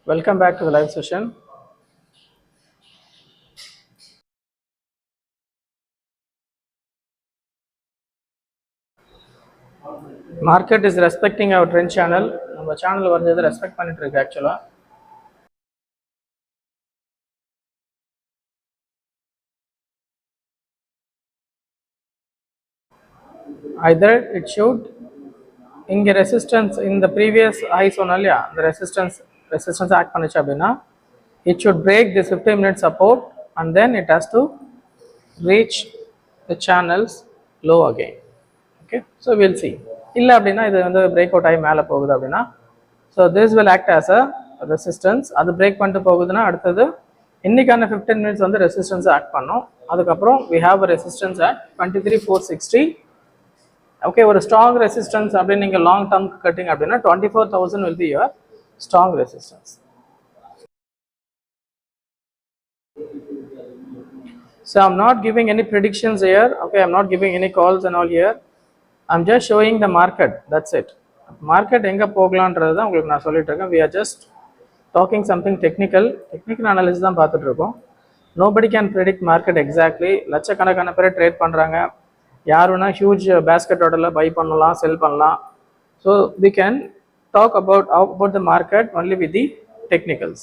Welcome back to the live session. Market is respecting our trend channel. நம்ம channel வந்து respect பண்ணிட்டு இருக்கு ஆக்சுவலா. Either it should இங்க ரெசிஸ்டன்ஸ் இந்த previous high சொன்னா இல்லையா அந்த ரெசிஸ்டன்ஸ் ஆக்ட் பண்ணுச்சு அப்படின்னா it should break this 15 minute support and then it has to reach the channels low again. Okay, so we'll see. இல்ல அப்படின்னா இது வந்து பிரேக் அவுட் ஆகி மேலே போகுது அப்படின்னா so this will act as a resistance. அது பிரேக் பண்ணிட்டு போகுதுன்னா அடுத்தது இன்னைக்கான 15 மினிட்ஸ் வந்து ரெசிஸ்டன்ஸ் ஆக்ட் பண்ணோம். அதுக்கப்புறம் we have a resistance at 23,460. Okay, ஒரு ஸ்ட்ராங் ரெசிஸ்டன்ஸ் அப்படின்னு நீங்கள் லாங் டேர்ம்க்கு கட்டிங் அப்படின்னா 24,000 will be your strong resistance. So I'm not giving any predictions here. Okay, I'm not giving any calls and all here. I'm just showing the market. That's it. Market எங்க போகலான்றது தான் உங்களுக்கு நான் சொல்லிட்டு இருக்கேன். We are just talking something technical analysis தான் பார்த்துட்டு இருக்கோம். Nobody can predict market exactly. லட்சக்கணக்கான பேர் ட்ரேட் பண்றாங்க. யாருன்னா ஹியூஜ் பேஸ்கெட் ஆர்டர்ல பை பண்ணலாம், செல் பண்ணலாம். So we can talk about the market only with the technicals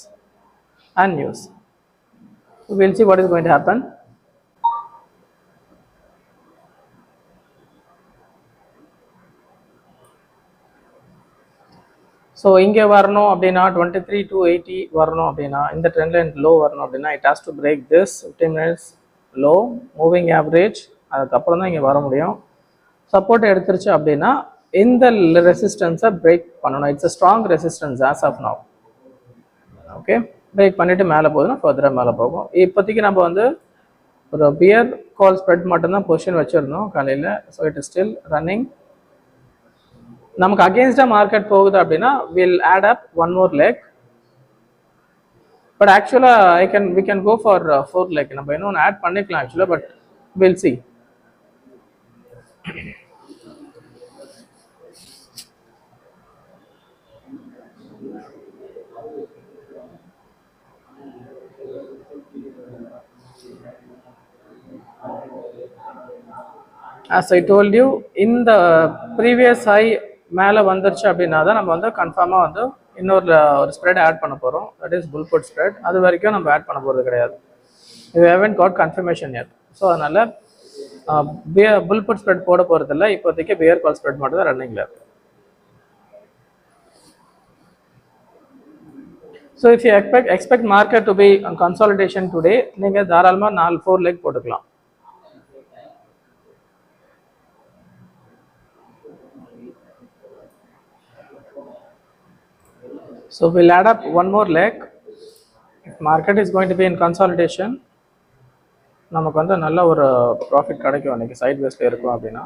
and news. So we'll see what is going to happen. So இங்கே வரணும் அப்படின்னா 23,280 வரணும் அப்படின்னா இந்த ட்ரெண்ட் லைன் லோ வரணும் அப்படின்னா it has to break this 15 minutes லோ மூவிங் ஆவரேஜ். அதுக்கப்புறம் தான் இங்கே வர முடியும். சப்போர்ட் எடுத்துருச்சு அப்படின்னா இந்த ரெசிஸ்டன்ஸை பிரேக் பண்ணணும். It's a strong resistance as of now. Okay, break பண்ணிவிட்டு மேலே போகுதுன்னா ஃபர்தராக மேலே போகும். இப்போதைக்கு நம்ம வந்து ஒரு பியர் கால் ஸ்ப்ரெட் மட்டும்தான் பொசிஷன் வச்சுருந்தோம் காலையில். So it is still running. நமக்கு அகேன்ஸ்டா மார்க்கெட் போகுது அப்படின்னா will add up one more leg. But actually we can go for 4 leg. நம்ம இன்னொன்று ஆட் பண்ணிக்கலாம் actually, but will see. As I told you, இந்த ப்ரீவியஸ் ஹை மேலே வந்துருச்சு அப்படின்னா தான் நம்ம வந்து கன்ஃபார்மாக வந்து இன்னொரு ஸ்ப்ரெட் ஆட் பண்ண போகிறோம். That is bull put spread. அது வரைக்கும் நம்ம ஆட் பண்ண போகிறது கிடையாது. You haven't got confirmation yet. So அதனால் புல் புட் ஸ்ப்ரெட் போட போகிறது இல்லை. இப்போதைக்கு பியர் கால் ஸ்ப்ரெட் மட்டும் தான் ரன்னிங்கில் இருக்குது. So if you expect market to be consolidation today, நீங்கள் தாராளமாக 4 லெக் போட்டுக்கலாம். So we'll add up one more leg. If market is going to be in consolidation, நமக்கு வந்து நல்ல ஒரு ப்ராஃபிட் கிடைக்கும். அன்றைக்கி சைட் வேஸ்ல இருக்கும் அப்படின்னா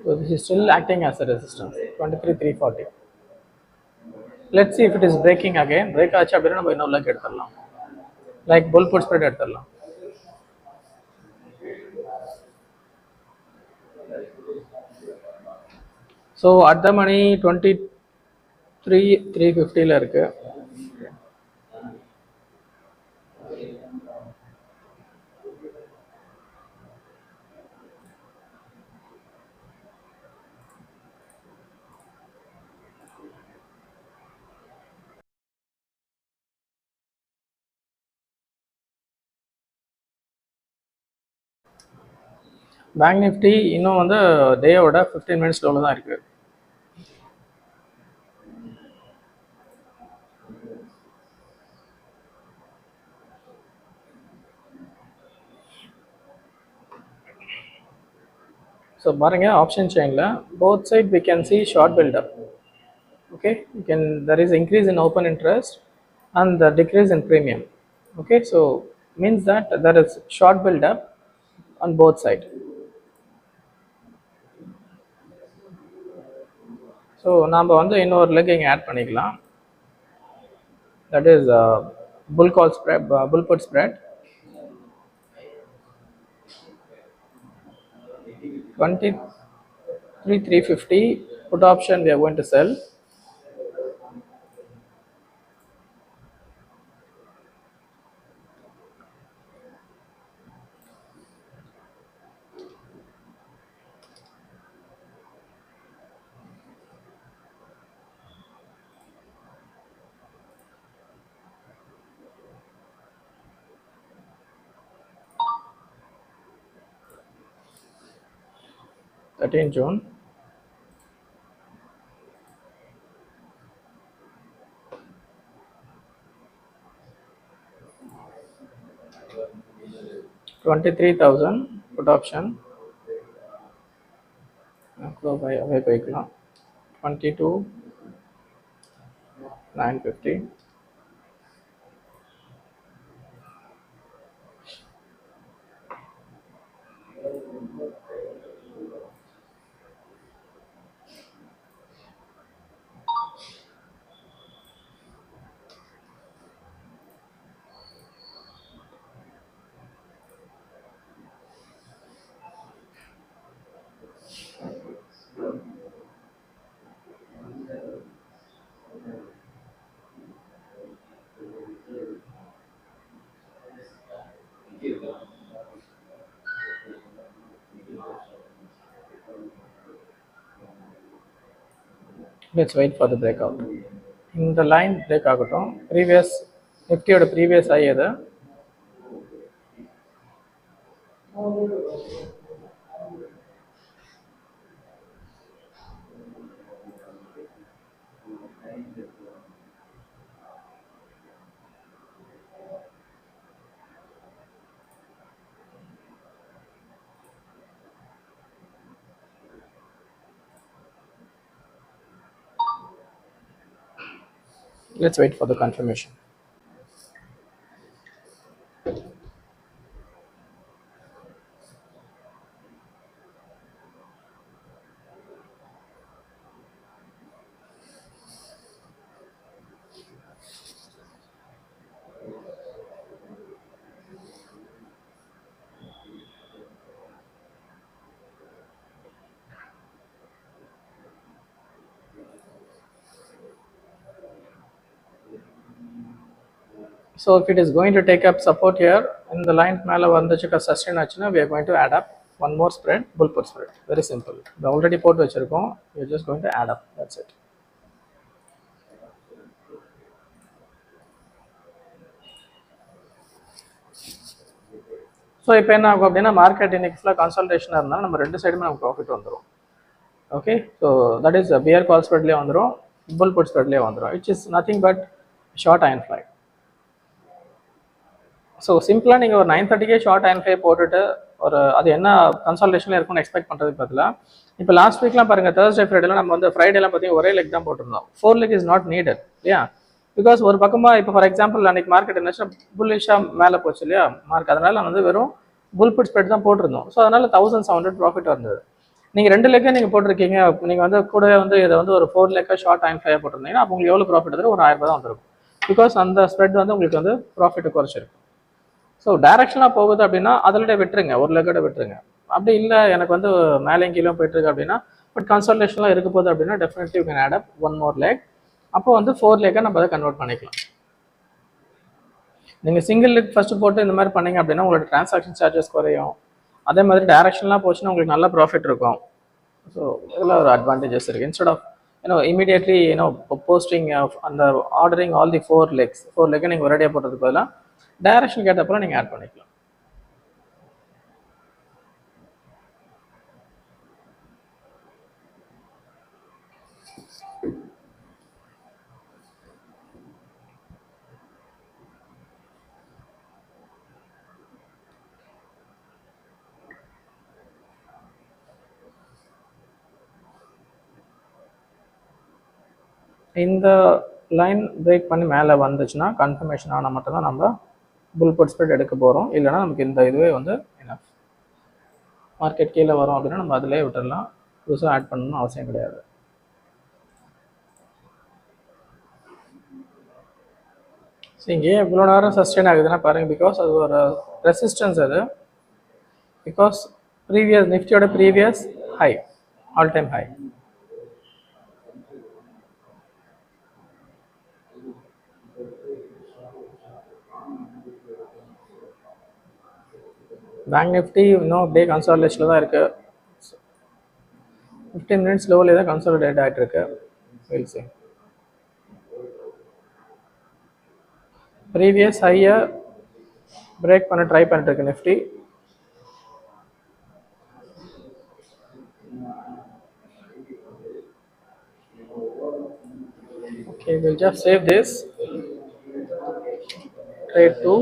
so this is still acting as a resistance 23,340. Let's see if it is breaking again. Break ஆச்சு அப்படின்னா நம்ம இன்னொரு leg எடுத்துடலாம். லைக் புல் புட் ஸ்ப்ரெட் எடுத்துடலாம். ஸோ அட் த மணி 23,350 இருக்கு. பேங்க் நிஃப்டி இன்னும் வந்து டேயோட 15 மினிட்ஸ் லோவில் தான் இருக்குது. ஸோ பாருங்கள், ஆப்ஷன் செயினில் both side we can see short build up. Okay, there is increase in open interest and the decrease in premium. Okay, so means that there is short build up on both sides. So நாம் வந்து இன்னொரு leg இங்கே add பண்ணிக்கலாம். That is bull put spread. 23,350 put option we are going to sell. June 13. 23,000 put option. Away போய்க்கலாம். 22,950. Let's wait for the breakout. இந்த line break ஆகட்டும். Previous நிஃப்டியோட previous high எது? Let's wait for the confirmation. So if it is going to take up support here in the line மேலே வந்துச்சுக்க sustain ஆச்சுன்னா we are going to add up one more spread, bull put spread. Very simple. இது already போட்டு வச்சிருக்கோம். We are just going to add up. That's it. So இப்போ என்ன ஆகும் அப்படின்னா market இன்னைக்கு ஃபுல்லாக கான்சல்டேஷனாக இருந்தால் நம்ம ரெண்டு சைடுமே நமக்கு ப்ராஃபிட் வந்துடும். Okay, so that is bear call ஸ்ப்ரெட்லேயே வந்துடும், புல் புட் ஸ்ப்ரெட்லேயே வந்துடும். It's is nothing but short and fly. So சிம்பிளாக நீங்கள் ஒரு 9:30 ஷார்ட் அண்ட் ஃப்ளை போட்டுட்டு ஒரு அது என்ன கன்சல்டேஷனில் இருக்கும்னு எக்ஸ்பெக்ட் பண்ணுறதுக்கு பதிலாக இப்போ லாஸ்ட் வீக்லாம் பாருங்கள் Thursday ஃப்ரைடேலாம் நம்ம வந்து ஃப்ரைடேலாம் பார்த்தீங்கன்னா ஒரே லெக் தான் போட்டிருந்தோம். 4 leg இஸ் நாட் நீடட் இல்லையா? பிகாஸ் ஒரு பக்கமாக இப்போ ஃபார் எக்ஸாம்பிள் அன்றைக்கி மார்க்கெட் என்னச்சுன்னா புல்லிஷாக மேலே போச்சு இல்லையா மார்க், அதனால் வந்து வெறும் புல் புட் ஸ்ப்ரெட் தான் போட்டிருந்தோம். ஸோ அதனால் 1,700 ப்ராஃபிட் வந்தது. நீங்கள் 2 லெக்கே நீங்கள் போட்டிருக்கீங்க, நீங்கள் வந்து கூடவே வந்து இதை வந்து ஒரு 4 லெக்காக ஷார்ட் அண்ட் ஃப்ளையாக போட்டிருந்தீங்கன்னா அப்போ உங்களுக்கு எவ்வளோ ப்ராஃபிட் வந்துடும்? ஒரு 1000 தான் வந்துருக்கும். பிகாஸ் அந்த ஸ்ப்ரெட் வந்து உங்களுக்கு வந்து ப்ராஃபிட்டை குறைச்சிருக்கு. ஸோ டைரக்ஷனாக போகுது அப்படின்னா அதில் விட்டுருங்க, ஒரு லெக்கோட விட்டுருங்க. அப்படி இல்லை எனக்கு வந்து மேலே கீழே போயிட்டுருக்கு அப்படின்னா பட் கன்சல்டேஷன்லாம் இருக்க போகுது அப்படின்னா definitely you can add up one more leg. அப்போ வந்து 4 லேக்காக நம்ம அதை கன்வெர்ட் பண்ணிக்கலாம். நீங்கள் சிங்கிள் லெக் ஃபஸ்ட்டு போட்டு இந்த மாதிரி பண்ணிங்க அப்படின்னா உங்களோட டிரான்சாக்ஷன் சார்ஜஸ் குறையும். அதே மாதிரி டைரக்ஷன்லாம் போச்சுன்னா உங்களுக்கு நல்ல ப்ராஃபிட் இருக்கும். ஸோ இதில் ஒரு அட்வான்டேஜஸ் இருக்குது. இன்ஸ்டெட் ஆஃப் இமீடியட்லி போஸ்டிங் அந்த ஆர்டரிங் ஆல் தி 4 லெக்ஸ் 4 லெக்கை நீங்கள் ஒரேடியாக போட்டதுக்கு பதிலாக டைரக்ஷன் கேட்டப்பறம் நீங்கள் ஆட் பண்ணிக்கலாம். இந்த லைன் பிரேக் பண்ணி மேலே வந்துச்சுன்னா கன்ஃபர்மேஷன் ஆனால் மட்டும்தான் நம்ம புல் புட் ஸ்ப்ரெட் எடுக்க போகிறோம். இல்லைனா நமக்கு இந்த இதுவே வந்து எனஃப். மார்க்கெட் கீழே வரும் அப்படின்னா நம்ம அதிலே விட்டுடலாம், புதுசாக ஆட் பண்ணணும்னு அவசியம் கிடையாது. ஸோ இங்கே இவ்வளோ நேரம் சஸ்டெயின் ஆகுதுன்னா பாருங்கள், பிகாஸ் அது ஒரு ரெசிஸ்டன்ஸ் அது. Because previous Nifty oda previous high, all time high. Bank Nifty இன்னும் அப்படியே கன்சாலிடேஷனில் தான் இருக்குது. 15 minutes லோவில் தான் கன்சாலிடேட் ஆகிட்டு இருக்கு. Will see. ப்ரீவியஸ் ஹையை பிரேக் பண்ண ட்ரை பண்ணிட்டு இருக்கு Nifty. Okay, we'll just save this. Trade 2.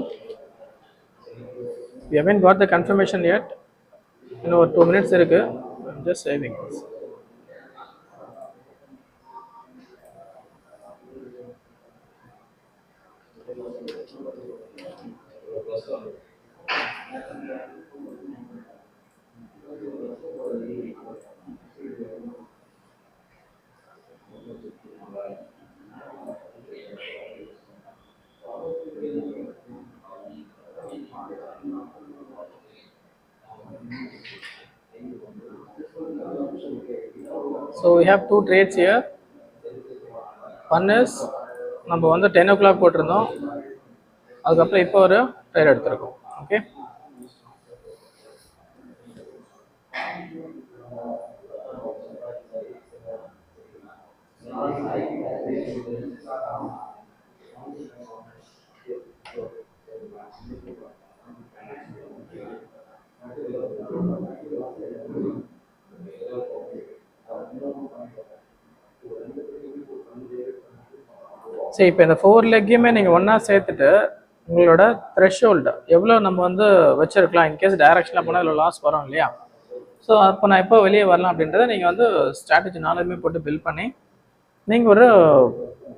We haven't got the confirmation yet. இன்னும் ஒரு 2 minutes இருக்கு. I'm just saving this. So we have two trades here. One is நம்ம வந்து 10 o'clock போட்டிருந்தோம், அதுக்கப்புறம் இப்போ ஒரு ட்ரேட் எடுத்திருக்கோம். ஓகே, சரி. இப்போ இந்த 4 லெக்கையுமே நீங்கள் ஒன்றா சேர்த்துட்டு உங்களோட த்ரெஷ்ஹோல்டு எவ்வளோ நம்ம வந்து வச்சுருக்கலாம், இன்கேஸ் டைரக்ஷனில் போனால் இதில் லாஸ் வரும் இல்லையா. ஸோ அப்போ நான் எப்போ வெளியே வரலாம் அப்படின்றத நீங்கள் வந்து ஸ்ட்ராட்டஜி நாலுமே போட்டு பில்ட் பண்ணி நீங்கள் ஒரு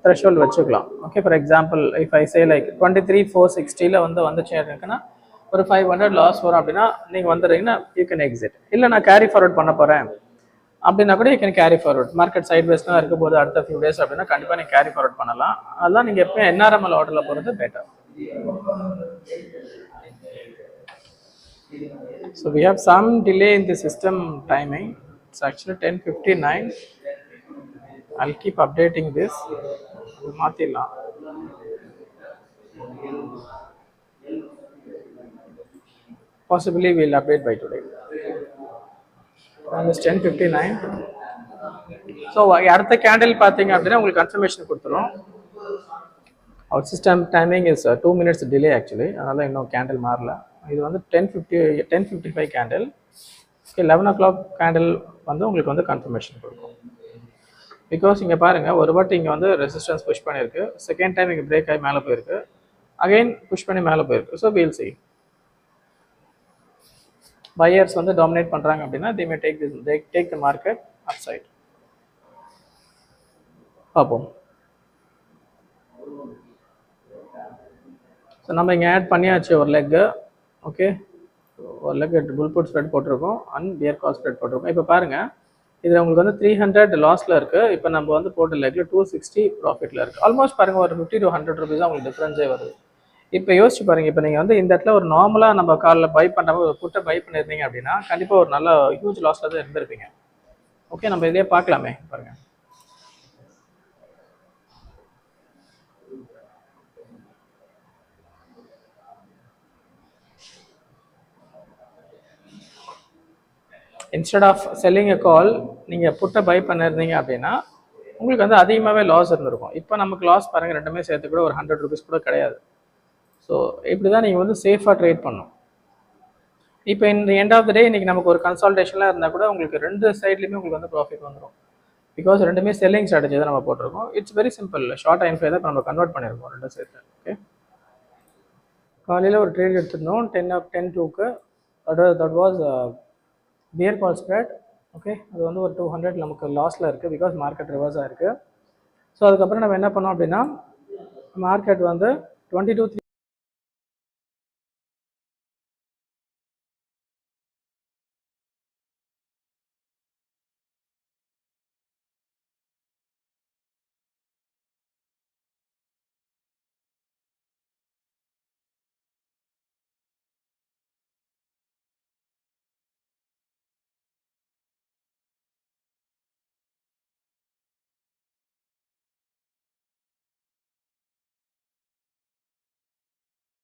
த்ரெஷ்ஹோல்டு வச்சுக்கலாம். Okay, for example if I say like 23,460 வந்து வந்துச்சு இருக்குன்னா ஒரு 500 லாஸ் வரும் அப்படின்னா நீங்கள் வந்துடுறீங்கன்னா யூ கேன் எக்ஸிட். இல்லை நான் கேரி ஃபார்வர்ட் பண்ண போகிறேன் அப்படின்னா கூட you can carry forward. Market sideways தான் இருக்க போது அடுத்த ஃபியூ டேஸ் அப்படின்னா கண்டிப்பாக நீங்கள் கேரி ஃபார்வர்ட் பண்ணலாம். அதெல்லாம் நீங்கள் எப்பயும் என்ஆர்எம்எல் ஆர்டரில் போகிறது better. So we have some delay in the system timing. It's actually 10:59. I'll keep updating this. மாற்றிடலாம். Possibly we'll update by today. It's 10:59. So அடுத்த கேண்டில் பார்த்தீங்க அப்படின்னா உங்களுக்கு கன்ஃபர்மேஷன் கொடுத்துரும். Out system timing is 2 minutes delay actually, அதனால இன்னும் candle மாறல. இது வந்து 10:55 கேண்டில். ஓகே, 11 o'clock கேண்டில் வந்து உங்களுக்கு வந்து கன்ஃபர்மேஷன் கொடுக்கும். பிகாஸ் இங்கே பாருங்கள், ஒரு வாட்டி இங்கே வந்து ரெசிஸ்டன்ஸ் புஷ் பண்ணியிருக்கு, செகண்ட் டைம் இங்கே பிரேக் ஆகி மேலே போயிருக்கு, அகைன் புஷ் பண்ணி மேலே போயிருக்கு. So we'll see. பையர்ஸ் வந்து டாமினேட் பண்ணுறாங்க அப்படின்னா they may take the market upside. பார்ப்போம். ஸோ நம்ம இங்கே ஆட் பண்ணியாச்சு ஒரு லெக்கு. ஓகே, ஒரு லெக் புல் புட் ஸ்ப்ரெட் போட்டிருக்கோம் அண்ட் பியர் கால் ஸ்ப்ரெட் போட்டிருக்கோம். இப்போ பாருங்கள், இதில் உங்களுக்கு வந்து 300 லாஸில் இருக்குது. இப்போ நம்ம வந்து போட்ட லெக்கில் 260 ப்ராஃபிட்டில் இருக்குது. ஆல்மோஸ்ட் பாருங்கள் ஒரு 50 to 100 rupees தான் உங்களுக்கு டிஃப்ரென்ஸே வருது. இப்போ யோசிச்சு பாருங்கள், இப்போ நீங்கள் வந்து இந்த இடத்துல ஒரு நார்மலாக நம்ம காலில் பை பண்ணுறப்ப ஒரு புட்டை பை பண்ணியிருந்தீங்க அப்படின்னா கண்டிப்பாக ஒரு நல்ல ஹியூஜ் லாஸில் தான் இருந்திருப்பீங்க. ஓகே, நம்ம இதே பார்க்கலாமே. பாருங்கள், இன்ஸ்டெட் ஆஃப் செல்லிங் எ கால் நீங்கள் புட்டை பை பண்ணியிருந்தீங்க அப்படின்னா உங்களுக்கு வந்து அதிகமாகவே லாஸ் இருந்திருக்கும். இப்போ நமக்கு லாஸ் பாருங்கள், ரெண்டுமே சேர்த்து கூட ஒரு 100 rupees கூட கிடையாது. ஸோ இப்படி தான் நீங்கள் வந்து சேஃபாக ட்ரேட் பண்ணணும். இப்போ இந்த எண்ட் ஆஃப் த டே இன்றைக்கி நமக்கு ஒரு கன்சால்டேஷன்லாம் இருந்தால் கூட உங்களுக்கு ரெண்டு சைட்லேயுமே உங்களுக்கு வந்து ப்ராஃபிட் வந்துடும். பிகாஸ் ரெண்டுமே செல்லிங் ஸ்ட்ராட்டஜி தான் நம்ம போட்டிருக்கோம். It's very simple. Short and five தான் இப்போ நம்ம கன்வெர்ட் பண்ணியிருக்கோம் ரெண்டு சேர்த்து. ஓகே, காலையில் ஒரு ட்ரேட் எடுத்துருந்தோம் 10:02க்கு. That was bear call spread. Okay, அது வந்து ஒரு 200 நமக்கு லாஸில் இருக்குது பிகாஸ் மார்க்கெட் ரிவர்ஸாக இருக்குது. ஸோ அதுக்கப்புறம் நம்ம என்ன பண்ணோம் அப்படின்னா மார்க்கெட் வந்து 22